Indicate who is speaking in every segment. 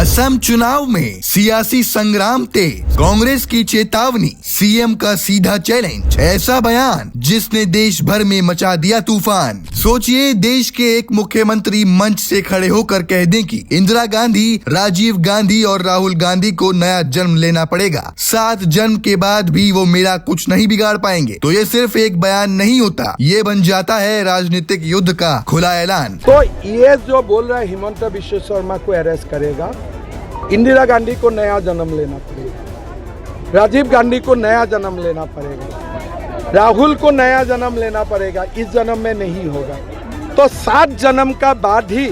Speaker 1: असम चुनाव में सियासी संग्राम तेज, कांग्रेस की चेतावनी, सीएम का सीधा चैलेंज, ऐसा बयान जिसने देश भर में मचा दिया तूफान। सोचिए, देश के एक मुख्यमंत्री मंच से खड़े होकर कह दें कि इंदिरा गांधी, राजीव गांधी और राहुल गांधी को नया जन्म लेना पड़ेगा, 7 जन्म के बाद भी वो मेरा कुछ नहीं बिगाड़ पाएंगे। तो ये सिर्फ एक बयान नहीं होता, ये बन जाता है राजनीतिक युद्ध का खुला ऐलान।
Speaker 2: तो ये जो बोल रहा है हिमंता बिश्व शर्मा को अरेस्ट करेगा, इंदिरा गांधी को नया जन्म लेना पड़ेगा, राजीव गांधी को नया जन्म लेना पड़ेगा, राहुल को नया जन्म लेना पड़ेगा, इस जन्म में नहीं होगा तो 7 जन्म का बाद ही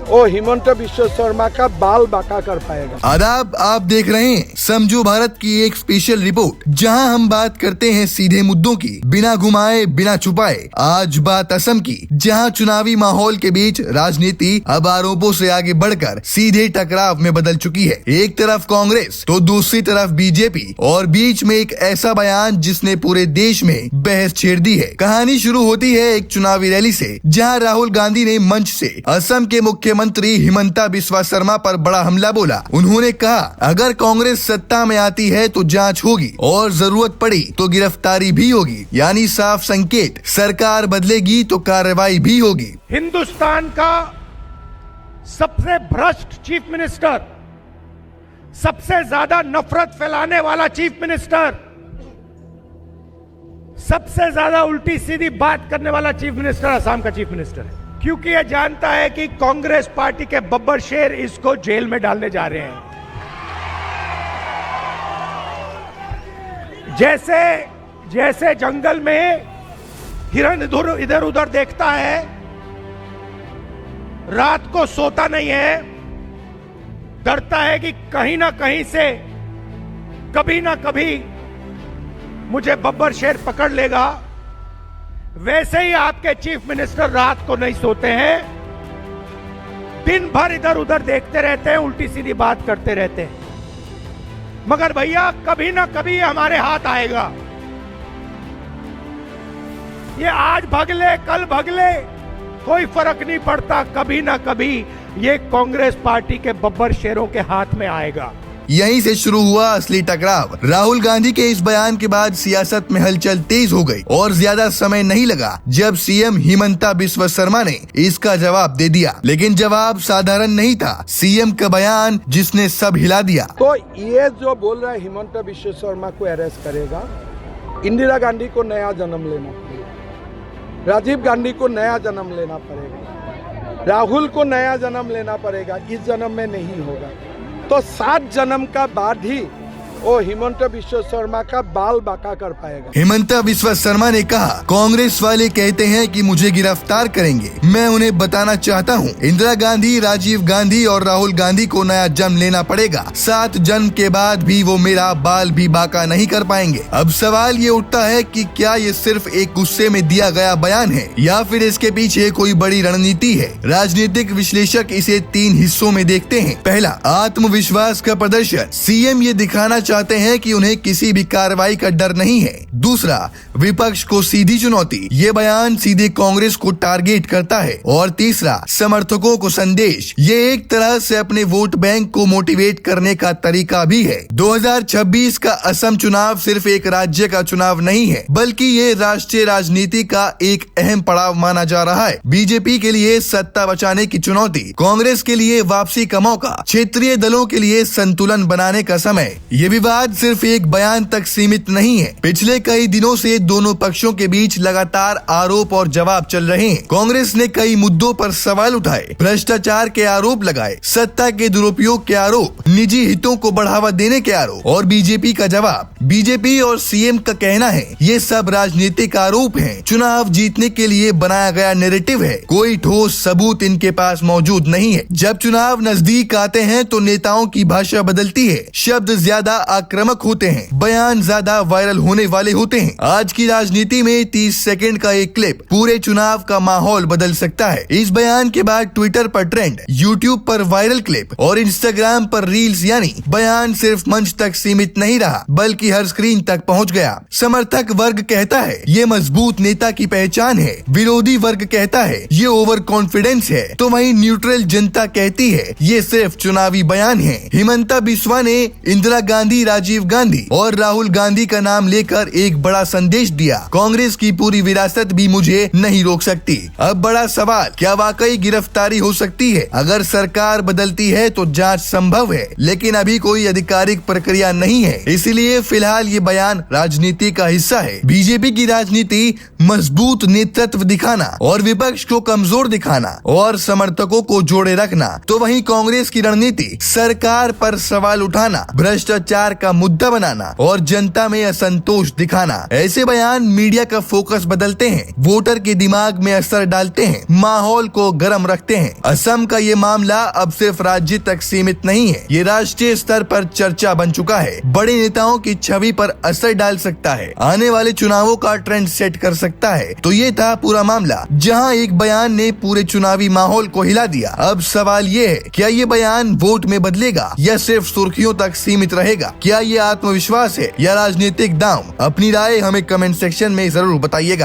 Speaker 2: वो हिमंता बिश्व शर्मा का बाल बाका कर पाएगा।
Speaker 1: आदाब, आप देख रहे हैं समझो भारत की एक स्पेशल रिपोर्ट, जहां हम बात करते हैं सीधे मुद्दों की, बिना घुमाए बिना छुपाए। आज बात असम की, जहां चुनावी माहौल के बीच राजनीति अब आरोपों से आगे बढ़कर सीधे टकराव में बदल चुकी है। एक तरफ कांग्रेस तो दूसरी तरफ बीजेपी, और बीच में एक ऐसा बयान जिसने पूरे देश में बहस छेड़ दी है। कहानी शुरू होती है एक चुनावी रैली से, जहाँ राहुल गांधी ने मंच से असम के मुख्यमंत्री हिमंता बिस्वा शर्मा पर बड़ा हमला बोला। उन्होंने कहा, अगर कांग्रेस सत्ता में आती है तो जांच होगी और जरूरत पड़ी तो गिरफ्तारी भी होगी, यानी साफ संकेत, सरकार बदलेगी तो कार्रवाई भी होगी।
Speaker 3: हिंदुस्तान का सबसे भ्रष्ट चीफ मिनिस्टर, सबसे ज्यादा नफरत फैलाने वाला चीफ मिनिस्टर, सबसे ज्यादा उल्टी सीधी बात करने वाला चीफ मिनिस्टर असम का चीफ मिनिस्टर है, क्योंकि यह जानता है कि कांग्रेस पार्टी के बब्बर शेर इसको जेल में डालने जा रहे हैं। जैसे जंगल में हिरण इधर उधर देखता है, रात को सोता नहीं है, डरता है कि कहीं ना कहीं से कभी ना कभी मुझे बब्बर शेर पकड़ लेगा, वैसे ही आपके चीफ मिनिस्टर रात को नहीं सोते हैं, दिन भर इधर उधर देखते रहते हैं, उल्टी सीधी बात करते रहते हैं। मगर भैया, कभी ना कभी हमारे हाथ आएगा। ये आज भगले कल भगले कोई फर्क नहीं पड़ता, कभी ना कभी ये कांग्रेस पार्टी के बब्बर शेरों के हाथ में आएगा।
Speaker 1: यहीं से शुरू हुआ असली टकराव। राहुल गांधी के इस बयान के बाद सियासत में हलचल तेज हो गई और ज्यादा समय नहीं लगा जब सीएम हिमंता बिस्वा शर्मा ने इसका जवाब दे दिया। लेकिन जवाब साधारण नहीं था, सीएम का बयान जिसने सब हिला दिया।
Speaker 2: तो ये जो बोल रहा है हिमंता बिश्व शर्मा को अरेस्ट करेगा, इंदिरा गांधी को नया जन्म लेना पड़ेगा, राजीव गांधी को नया जन्म लेना पड़ेगा, राहुल को नया जन्म लेना पड़ेगा, इस जन्म में नहीं होगा तो 7 जन्म का बाद ही वो हिमंता बिश्व शर्मा का बाल बाका कर पाएगा।
Speaker 1: हिमंता बिस्वा शर्मा ने कहा, कांग्रेस वाले कहते हैं कि मुझे गिरफ्तार करेंगे, मैं उन्हें बताना चाहता हूं, इंदिरा गांधी, राजीव गांधी और राहुल गांधी को नया जन्म लेना पड़ेगा, 7 जन्म के बाद भी वो मेरा बाल भी बाका नहीं कर पाएंगे। अब सवाल ये उठता है कि क्या ये सिर्फ एक गुस्से में दिया गया बयान है या फिर इसके पीछे कोई बड़ी रणनीति है। राजनीतिक विश्लेषक इसे 3 हिस्सों में देखते हैं। पहला, आत्मविश्वास का प्रदर्शन, सीएम ये दिखाना चाहते हैं कि उन्हें किसी भी कार्रवाई का डर नहीं है। दूसरा, विपक्ष को सीधी चुनौती, ये बयान सीधे कांग्रेस को टारगेट करता है। और तीसरा, समर्थकों को संदेश, ये एक तरह से अपने वोट बैंक को मोटिवेट करने का तरीका भी है। 2026 का असम चुनाव सिर्फ एक राज्य का चुनाव नहीं है, बल्कि ये राष्ट्रीय राजनीति का एक अहम पड़ाव माना जा रहा है। बीजेपी के लिए सत्ता बचाने की चुनौती, कांग्रेस के लिए वापसी का मौका, क्षेत्रीय दलों के लिए संतुलन बनाने का समय। ये विवाद सिर्फ एक बयान तक सीमित नहीं है। पिछले कई दिनों से दोनों पक्षों के बीच लगातार आरोप और जवाब चल रहे हैं। कांग्रेस ने कई मुद्दों पर सवाल उठाए, भ्रष्टाचार के आरोप लगाए, सत्ता के दुरुपयोग के आरोप, निजी हितों को बढ़ावा देने के आरोप, और बीजेपी का जवाब, बीजेपी और सीएम का कहना है ये सब राजनीतिक आरोप हैं, चुनाव जीतने के लिए बनाया गया नैरेटिव है, कोई ठोस सबूत इनके पास मौजूद नहीं है। जब चुनाव नजदीक आते हैं तो नेताओं की भाषा बदलती है, शब्द ज्यादा आक्रामक होते हैं, बयान ज्यादा वायरल होने वाले होते हैं। आज की राजनीति में 30 सेकंड का एक क्लिप पूरे चुनाव का माहौल बदल सकता है। इस बयान के बाद ट्विटर पर ट्रेंड, यूट्यूब पर वायरल क्लिप और इंस्टाग्राम पर रील्स, यानी बयान सिर्फ मंच तक सीमित नहीं रहा बल्कि हर स्क्रीन तक पहुंच गया। समर्थक वर्ग कहता है ये मजबूत नेता की पहचान है, विरोधी वर्ग कहता है ये ओवर कॉन्फिडेंस है, तो वहीं न्यूट्रल जनता कहती है ये सिर्फ चुनावी बयान है। हिमंता बिस्वा ने इंदिरा गांधी, राजीव गांधी और राहुल गांधी का नाम लेकर एक बड़ा संदेश दिया, कांग्रेस की पूरी विरासत भी मुझे नहीं रोक सकती। अब बड़ा सवाल, क्या वाकई गिरफ्तारी हो सकती है? अगर सरकार बदलती है तो जांच संभव है, लेकिन अभी कोई आधिकारिक प्रक्रिया नहीं है, इसलिए फिलहाल ये बयान राजनीति का हिस्सा है। बीजेपी की राजनीति मजबूत नेतृत्व दिखाना और विपक्ष को कमजोर दिखाना और समर्थकों को जोड़े रखना, तो वहीं कांग्रेस की रणनीति सरकार पर सवाल उठाना, भ्रष्टाचार का मुद्दा बनाना और जनता में असंतोष दिखाना। ऐसे बयान मीडिया का फोकस बदलते हैं, वोटर के दिमाग में असर डालते हैं, माहौल को गर्म रखते हैं। असम का ये मामला अब सिर्फ राज्य तक सीमित नहीं है, ये राष्ट्रीय स्तर पर चर्चा बन चुका है, बड़े नेताओं की छवि पर असर डाल सकता है, आने वाले चुनावों का ट्रेंड सेट कर सकता है। तो ये था पूरा मामला, जहां एक बयान ने पूरे चुनावी माहौल को हिला दिया। अब सवाल ये है, क्या ये बयान वोट में बदलेगा या सिर्फ सुर्खियों तक सीमित रहेगा? क्या ये आत्मविश्वास है या राजनीतिक दांव? अपनी राय हमें कमेंट सेक्शन में जरूर बताइएगा।